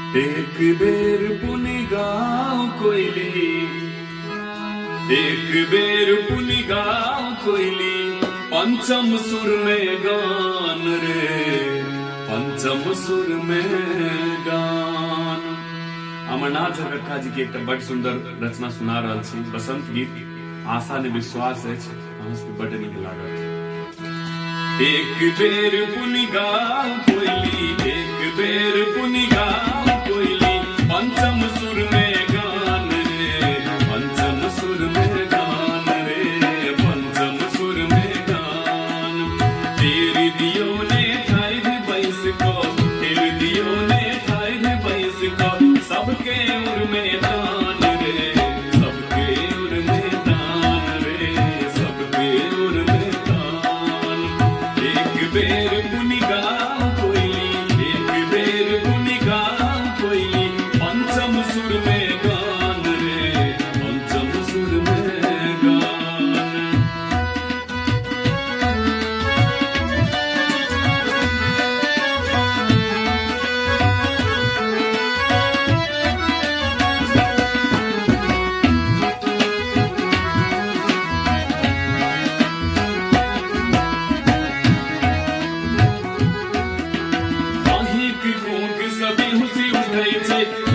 एक बेर पुनि गाँव कोइली, एक बेर पुनि गाँव कोइली, पंचम सुर में गान रे, पंचम सुर में गान। अमरनाथ झरकट्ठा जी के एक बड़ सुंदर रचना सुना रहा छी, बसंत गीत। आशा ने विश्वास है बड़ नीक लागत। एक बेर पुनि गाँव कोइली, एक बेर पुनि गाँव कोइली, पंचम सुर में गान रे, पंचम सुर में गान रे, पंचम सुर में गान। तेरी दियो ने ठाई बैस को, तेरी दियो ने ठाई बैस को, सबके उर में दान रे, सबके उर में दान रे, सबके उर में दान। एक बेर पुनि गाँव कोइली, एक बेर पुनि गाँव कोइली, पंचम सुर में गान रे, पंचम सुर में गान।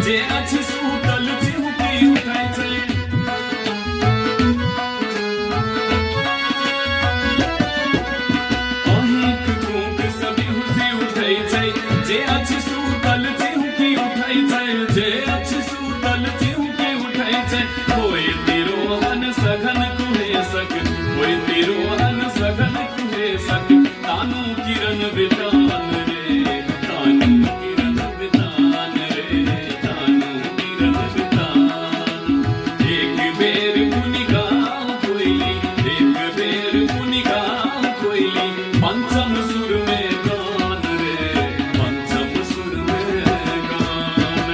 जे अछि सुतल चिहुकी उठाई छै, अहिक कूक सभी हुसी उठाई छै, जे अछि सुतल चिहुकी उठाई छै, जे अछि सुतल चिहुकी उठाई छै। होय तिरोहन सघन कुहे सक, होय तिरोहन सघन कुहे सक, तानु किरण वितान रे, तानु किरण वितान रे, तानु किरण वितान। एक बेर पुनि गाँव कोइली, एक बेर पुनि गाँव कोइली, पंचम सुर में गान रे, पंचम सुर में गान।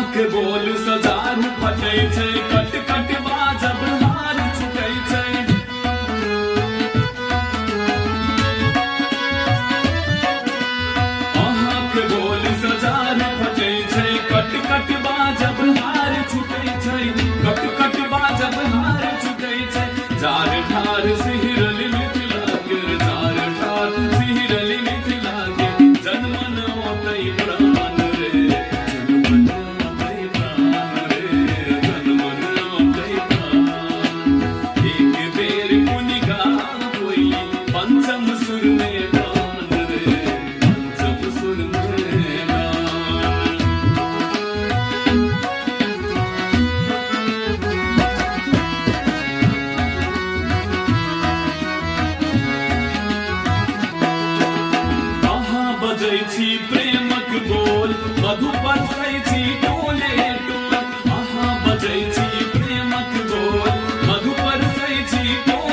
के बोल सजार फटै छै, कट कट बाजब हार छुटै छै। अहाँ के बोल सजार फटै छै, कट कट बाजब हार छुटै छै, कट कट बाजब हार छुटै छै। जार ठार सिहरल मिथिला के, जार ठार सिहरल मिथिला के, जनमन ओतै प्राण रे, जनमन पंचम सुर में गान रे, पंचम सुर में गान। कहाँ बजै छी प्रेमक बोल, मधु बरसै छी टोले टोल। अहाँ बजै छी प्रेमक बोल, मधु बरसै छी टोले